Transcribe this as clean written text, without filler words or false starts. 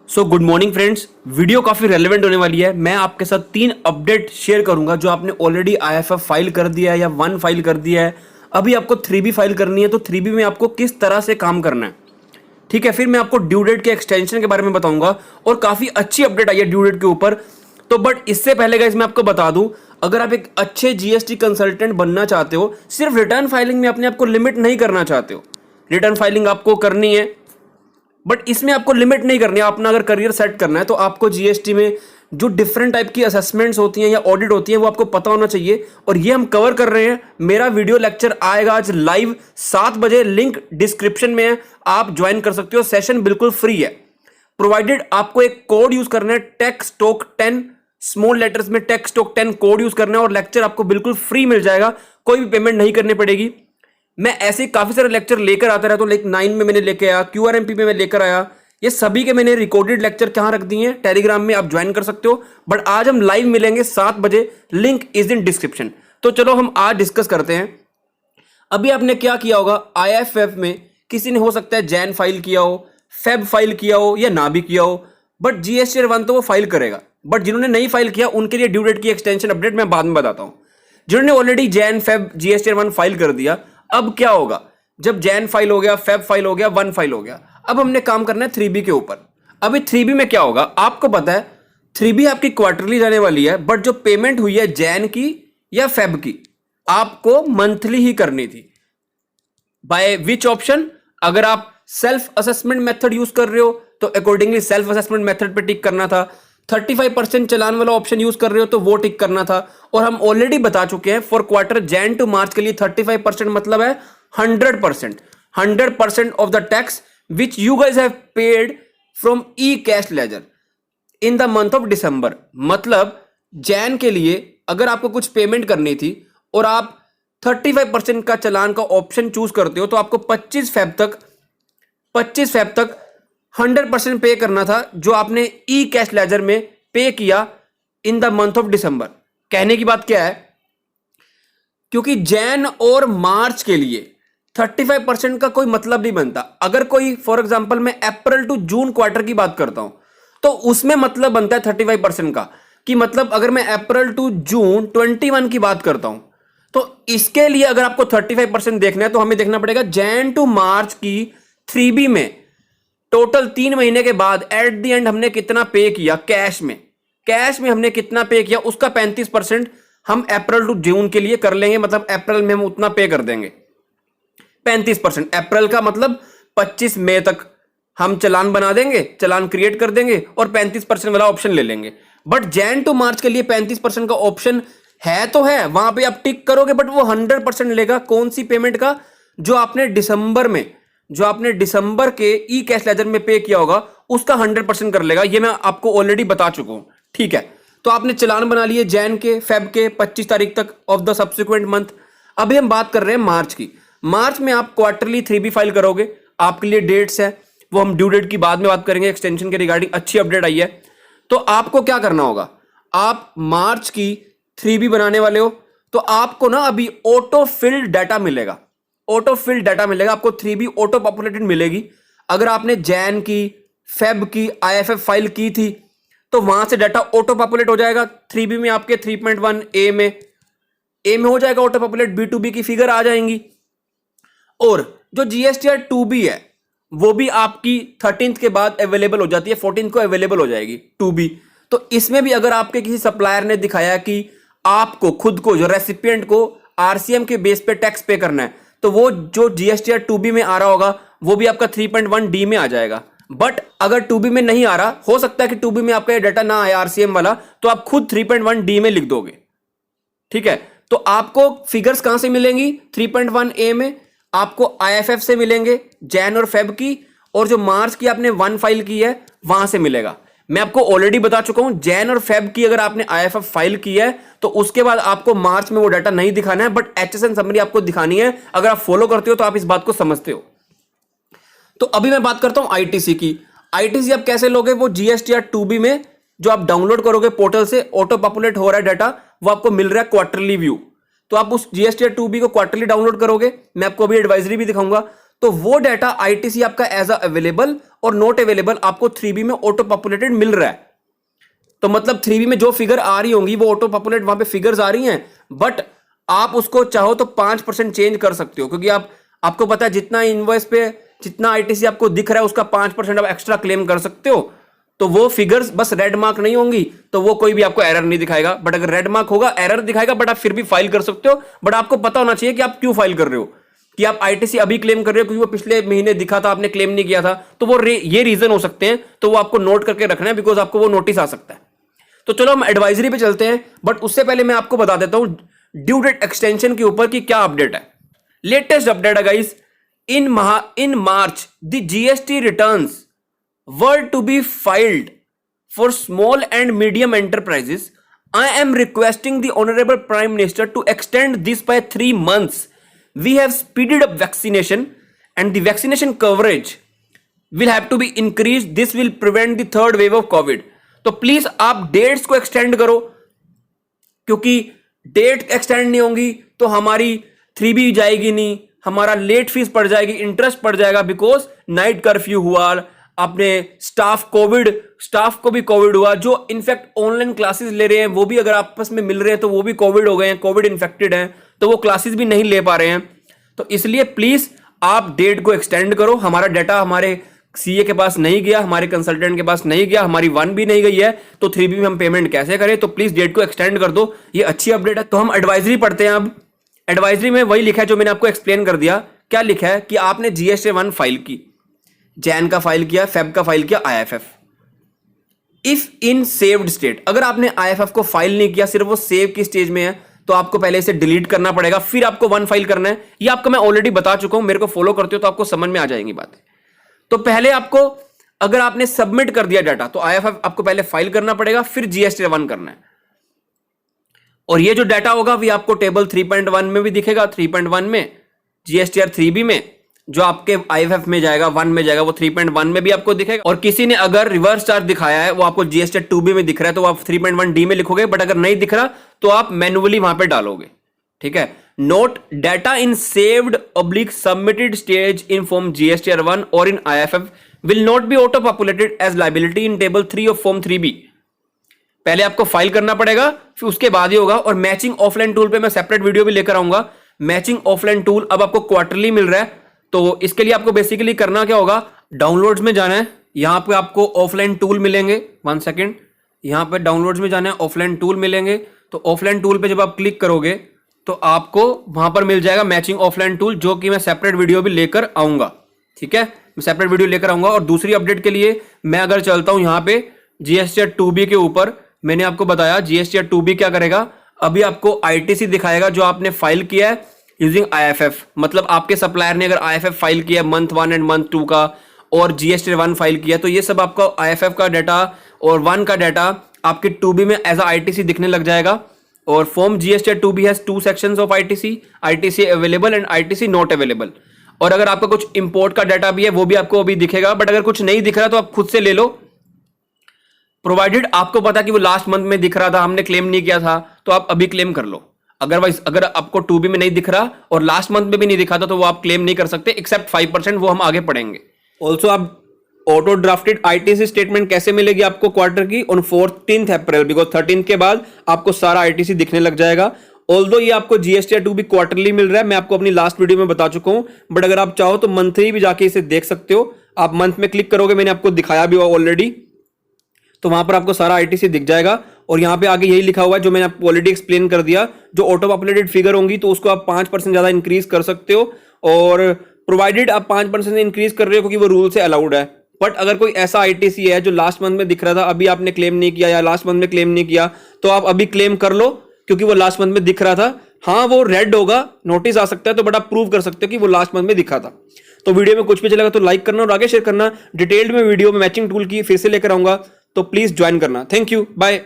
So good morning friends. Video काफ़ी relevant होने वाली है। मैं आपके साथ 3 अपडेट शेयर करूंगा जो आपने ऑलरेडी आईएफएफ फाइल कर दिया है या 1 फाइल कर दिया है। अभी आपको 3B फाइल करनी है, तो 3B में आपको किस तरह से काम करना है, ठीक है। फिर मैं आपको ड्यू डेट के एक्सटेंशन के बारे में बताऊंगा और काफ़ी अच्छी अपडेट आई है ड्यू डेट के ऊपर। तो बट इससे पहले गाइस मैं आपको बता दूं, अगर आप एक अच्छे जीएसटी कंसल्टेंट बनना चाहते हो, सिर्फ रिटर्न फाइलिंग में अपने आप को लिमिट नहीं करना चाहते हो, रिटर्न फाइलिंग आपको करनी है बट इसमें आपको लिमिट नहीं करनी है। अपना अगर करियर सेट करना है तो आपको जीएसटी में जो डिफरेंट टाइप की असेसमेंट्स होती हैं या ऑडिट होती है वो आपको पता होना चाहिए, और ये हम कवर कर रहे हैं। मेरा वीडियो लेक्चर आएगा आज लाइव 7 बजे, लिंक डिस्क्रिप्शन में है, आप ज्वाइन कर सकते हो। सेशन बिल्कुल फ्री है, प्रोवाइडेड आपको एक कोड यूज करना है, TechStock10, स्मॉल लेटर्स में TechStock10 कोड यूज करना है और लेक्चर आपको बिल्कुल फ्री मिल जाएगा, कोई भी पेमेंट नहीं करनी पड़ेगी। मैं ऐसे काफी सारे लेक्चर लेकर आता रहता हूं, लाइक 9 में मैंने लेके आया, QRMP में मैं लेकर आया, ये सभी के मैंने रिकॉर्डेड लेक्चर कहां रख दिए हैं, टेलीग्राम में आप ज्वाइन कर सकते हो। बट आज हम लाइव मिलेंगे 7 बजे, लिंक इज इन डिस्क्रिप्शन। तो चलो हम आज डिस्कस करते हैं। अभी आपने क्या किया होगा, आईएफएफ में किसी ने हो सकता है जैन फाइल किया हो, फेब फाइल किया हो या ना भी किया हो, बट जीएसटी 1 तो वो फाइल करेगा। बट जिन्होंने नहीं फाइल किया उनके लिए ड्यू डेट की एक्सटेंशन अपडेट मैं बाद में बताता हूं। जिन्होंने already Jan Feb GST 1 file कर दिया, अब क्या होगा, जब जैन फाइल हो गया, फेब फाइल हो गया, 1 फाइल हो गया, अब हमने काम करना है 3B के ऊपर। अभी 3B में क्या होगा आपको पता है, 3B आपकी क्वार्टरली जाने वाली है, बट जो पेमेंट हुई है जैन की या फेब की आपको मंथली ही करनी थी। बाय विच ऑप्शन, अगर आप सेल्फ असेसमेंट मेथड यूज कर रहे हो तो अकॉर्डिंगली सेल्फ असेसमेंट मेथड पे टिक करना था। 35% चलान वाला ऑप्शन यूज कर रहे हो तो वो टिक करना था। और हम ऑलरेडी बता चुके हैं फॉर क्वार्टर जैन टू मार्च के लिए 35% मतलब है 100% of the tax which you guys have paid from E cash ledger in the month of December. मतलब जैन के लिए अगर आपको कुछ पेमेंट करनी थी और आप 35% का चलान का ऑप्शन चूज करते हो तो आपको 25 फेब तक 100% पे करना था, जो आपने ई कैश लेजर में पे किया in the month of December. कहने की बात क्या है, क्योंकि जैन और मार्च के लिए 35% का कोई मतलब नहीं बनता। अगर कोई फॉर एग्जांपल मैं अप्रैल टू जून क्वार्टर की बात करता हूं तो उसमें मतलब बनता है 35% का, कि मतलब अगर मैं अप्रैल टू जून 21 की बात करता हूं तो इसके लिए अगर आपको 35% देखना है तो हमें देखना पड़ेगा जैन टू मार्च की 3B में टोटल 3 महीने के बाद एट द एंड हमने कितना पे किया कैश में हमने कितना पे किया, उसका 35% हम अप्रैल टू जून के लिए कर लेंगे। मतलब अप्रैल में हम उतना पे कर देंगे 35%। अप्रैल का मतलब 25 मई तक हम चलान बना देंगे, चलान क्रिएट कर देंगे और 35% वाला ऑप्शन ले लेंगे। बट जैन टू मार्च के लिए 35% का ऑप्शन है तो है, वहां पे आप टिक करोगे, बट वो 100% लेगा कौन सी पेमेंट का, जो आपने दिसंबर के ई कैश लेजर में पे किया होगा उसका 100% कर लेगा। ये मैं आपको ऑलरेडी बता चुका हूं, ठीक है। तो आपने चलान बना लिए जैन के, फेब के 25 तारीख तक ऑफ द सब्सिक्वेंट मंथ। अभी हम बात कर रहे हैं मार्च की। मार्च में आप क्वार्टरली 3B फाइल करोगे, आपके लिए डेट्स है वो हम ड्यू डेट की बाद में बात करेंगे, एक्सटेंशन के रिगार्डिंग अच्छी अपडेट आई है। तो आपको क्या करना होगा, आप मार्च की 3B बनाने वाले हो तो आपको ना अभी ऑटो फिल्ड डाटा मिलेगा, आपको 3B ऑटो पॉपुलेटेड मिलेगी। अगर आपने जैन की, फेब की आईएफएफ फाइल की थी तो वहां से डाटा ऑटो पॉपुलेट हो जाएगा 3B में। आपके 3.1 ए में हो जाएगा ऑटो पॉपुलेट, B2B की फिगर आ जाएंगी। और जो GSTR 2B है वो भी आपकी 13th के बाद अवेलेबल हो जाती है, 14th को अवेलेबल हो जाएगी 2B। तो इसमें भी अगर आपके किसी सप्लायर ने दिखाया कि आपको खुद को, जो रेसिपिएंट को RCM के बेस पे टैक्स पे करना है, तो वो जो GSTR 2B में आ रहा होगा वो भी आपका 3.1D में आ जाएगा। बट अगर 2B में नहीं आ रहा, हो सकता है कि 2B में आपका ये डाटा ना आए RCM वाला, तो आप खुद 3.1D में लिख दोगे, ठीक है। तो आपको फिगर्स कहां से मिलेंगी, 3.1A में आपको IFF से मिलेंगे, जैन और फेब की, और जो मार्च की आपने 1 फाइल की है वहां से मिलेगा। मैं आपको ऑलरेडी बता चुका हूं, जैन और फेब की अगर आपने IFF फाइल की है तो उसके बाद आपको मार्च में वो डाटा नहीं दिखाना है, बट HSN समरी आपको दिखानी है। अगर आप फॉलो करते हो तो आप इस बात को समझते हो। तो अभी मैं बात करता हूं ITC की। ITC आप कैसे लोगे, वो GSTR 2B में जो आप डाउनलोड करोगे पोर्टल से, ऑटो पॉपुलेट हो रहा है डाटा, वो आपको मिल रहा है क्वार्टरली व्यू। तो आप उस GSTR 2B को क्वार्टरली डाउनलोड करोगे, मैं आपको अभी एडवाइजरी भी दिखाऊंगा। तो वो डाटा आईटीसी आपका एज अवेलेबल और नॉट अवेलेबल आपको 3B में ऑटो पॉपुलेटेड मिल रहा है। तो मतलब 3B में जो फिगर आ रही होंगी वो ऑटो पॉपुलेट वहां पे फिगर्स आ रही हैं, बट आप उसको चाहो तो 5% चेंज कर सकते हो, क्योंकि आपको पता है जितना इनवॉइस पे जितना आईटीसी आपको दिख रहा है उसका 5% आप एक्स्ट्रा क्लेम कर सकते हो। तो वो फिगर्स बस रेड मार्क नहीं होंगी तो वो कोई भी आपको एरर नहीं दिखाएगा, बट अगर रेड मार्क होगा एरर दिखाएगा, बट आप फिर भी फाइल कर सकते हो। बट आपको पता होना चाहिए कि आप क्यों फाइल कर रहे हो, कि आप आईटीसी अभी क्लेम कर रहे हो क्योंकि वो पिछले महीने दिखा था आपने क्लेम नहीं किया था, तो वो ये रीजन हो सकते हैं। तो वो आपको नोट करके रखना है, बिकॉज आपको वो नोटिस आ सकता है। तो चलो हम एडवाइजरी पे चलते हैं, बट उससे पहले मैं आपको बता देता हूं ड्यू डेट एक्सटेंशन के ऊपर कि क्या अपडेट है। लेटेस्ट अपडेट है guys, in March the GST returns were to be filed for small and medium enterprises. I am requesting the Honorable Prime Minister to extend this by 3 months. We have speeded up vaccination and the vaccination coverage will have to be increased. This will prevent the third wave of COVID. तो please आप dates को extend करो, क्योंकि date extend नहीं होंगी तो हमारी 3B जाएगी नहीं, हमारा लेट फीस पड़ जाएगी, इंटरेस्ट पड़ जाएगा, बिकॉज नाइट कर्फ्यू हुआ, अपने स्टाफ को भी कोविड हुआ, जो इनफैक्ट ऑनलाइन क्लासेस ले रहे हैं वो भी अगर आपस में मिल रहे हैं तो वो भी कोविड हो गए हैं, कोविड इन्फेक्टेड हैं, तो वो क्लासेस भी नहीं ले पा रहे हैं। तो इसलिए प्लीज आप डेट को एक्सटेंड करो। हमारा डाटा हमारे सीए के पास नहीं गया, हमारे कंसल्टेंट के पास नहीं गया, हमारी 1 भी नहीं गई है, तो 3B में हम पेमेंट कैसे करें? तो प्लीज डेट को एक्सटेंड कर दो, ये अच्छी अपडेट है। तो हम एडवाइजरी पढ़ते हैं। अब एडवाइजरी में वही लिखा है जो मैंने आपको एक्सप्लेन कर दिया। क्या लिखा है कि आपने GST-1 फाइल की, जैन का फाइल किया, फेब का फाइल किया, IFF। If in saved state, अगर आपने IFF को फाइल नहीं किया, सिर्फ वो सेव की स्टेज में है, तो आपको पहले इसे डिलीट करना पड़ेगा, फिर आपको 1 फाइल करना है। ये आपको मैं ऑलरेडी बता चुका हूं, मेरे को फॉलो करते हो तो आपको समझ में आ जाएंगी बातें। तो पहले आपको, अगर आपने सबमिट कर दिया डाटा, तो IFF आपको पहले फाइल करना पड़ेगा, फिर GST-1 करना है। और ये जो डाटा होगा वो आपको टेबल 3.1 में भी दिखेगा, 3.1 में, GSTR 3B में, जो आपके IFF में जाएगा, 1 में जाएगा, वो 3.1 में भी आपको दिखेगा। और किसी ने अगर रिवर्स चार्ज दिखाया है, वो आपको GSTR 2B में दिख रहा है, तो आप 3.1D में लिखोगे, बट अगर नहीं दिख रहा तो आप मैन्युअली वहां पे डालोगे। ठीक है। Note data in saved / submitted stage in form GSTR-1 और in IFF will not be auto populated as liability in table 3 of form 3B। पहले आपको फाइल करना पड़ेगा, फिर उसके बाद ही होगा। और मैचिंग ऑफलाइन टूल पे मैं सेपरेट वीडियो भी लेकर आऊंगा। मैचिंग ऑफलाइन टूल अब आपको क्वार्टरली मिल रहा है, तो इसके लिए आपको बेसिकली करना क्या होगा, डाउनलोड्स में जाना है, यहां पे आपको ऑफलाइन टूल मिलेंगे। 1 सेकेंड, यहां पे डाउनलोड्स में जाना है, ऑफलाइन टूल मिलेंगे। तो ऑफलाइन टूल पे जब आप क्लिक करोगे तो आपको वहां पर मिल जाएगा मैचिंग ऑफलाइन टूल, जो कि मैं सेपरेट वीडियो भी लेकर आऊंगा। ठीक है, मैं सेपरेट वीडियो लेकर आऊंगा। और दूसरी अपडेट के लिए मैं अगर चलता हूं यहां पे GSTR 2B के ऊपर, मैंने आपको बताया GSTR 2B क्या करेगा, अभी आपको ITC दिखाएगा जो आपने फाइल किया है यूजिंग IFF। मतलब आपके सप्लायर ने अगर IFF फाइल किया मंथ 1 एंड मंथ 2 का, और GST-1 फाइल किया, तो ये सब आपका IFF का डाटा और 1 का डाटा आपके 2B में एज ITC दिखने लग जाएगा। और form GSTR 2B has 2 sections of ITC available and ITC not available. और अगर आपका कुछ इंपोर्ट का डाटा भी है वो भी आपको अभी दिखेगा, बट अगर कुछ नहीं दिख रहा तो आप खुद से ले लो, प्रोवाइडेड आपको पता कि वो लास्ट मंथ में दिख रहा था, हमने क्लेम नहीं किया था, तो आप अभी क्लेम कर लो। अदरवाइज अगर आपको 2B में नहीं दिख रहा और लास्ट मंथ में भी नहीं दिखा था तो वो आप क्लेम नहीं कर सकते, एक्सेप्ट 5%, वो हम आगे पढ़ेंगे। ऑल्सो आप ऑटो ड्राफ्टेड ITC स्टेटमेंट कैसे मिलेगी आपको क्वार्टर की, ऑन 14 अप्रैल, बिकॉज 13 के बाद आपको सारा ITC दिखने लग जाएगा। ऑल्दो ये आपको GSTR 2B क्वार्टरली मिल रहा है, मैं आपको अपनी लास्ट वीडियो में बता चुका हूं, बट अगर आप चाहो तो मंथली भी जाके इसे देख सकते हो। आप मंथ में क्लिक करोगे, मैंने आपको दिखाया भी हुआ ऑलरेडी, तो वहां पर आपको सारा ITC दिख जाएगा। और यहां पे आगे यही लिखा हुआ है जो मैंने आपको ऑलरेडी एक्सप्लेन कर दिया, जो ऑटो पॉपुलेटेड फिगर होंगी तो उसको आप 5% ज्यादा इंक्रीज कर सकते हो, और प्रोवाइडेड आप 5% इंक्रीज कर रहे हो क्योंकि वो रूल से अलाउड है। बट अगर कोई ऐसा ITC है जो लास्ट मंथ में दिख रहा था, अभी आपने क्लेम नहीं किया या लास्ट मंथ में क्लेम नहीं किया, तो आप अभी क्लेम कर लो, क्योंकि वो लास्ट मंथ में दिख रहा था। हाँ, वो रेड होगा, नोटिस आ सकता है, तो बट आप प्रूव कर सकते हो कि वो लास्ट मंथ में दिखा था। तो वीडियो में कुछ भी चलेगा तो लाइक करना और आगे शेयर करना। डिटेल्ड में वीडियो में मैचिंग टूल की फिर से लेकर आऊंगा, तो प्लीज ज्वाइन करना। Thank you, bye.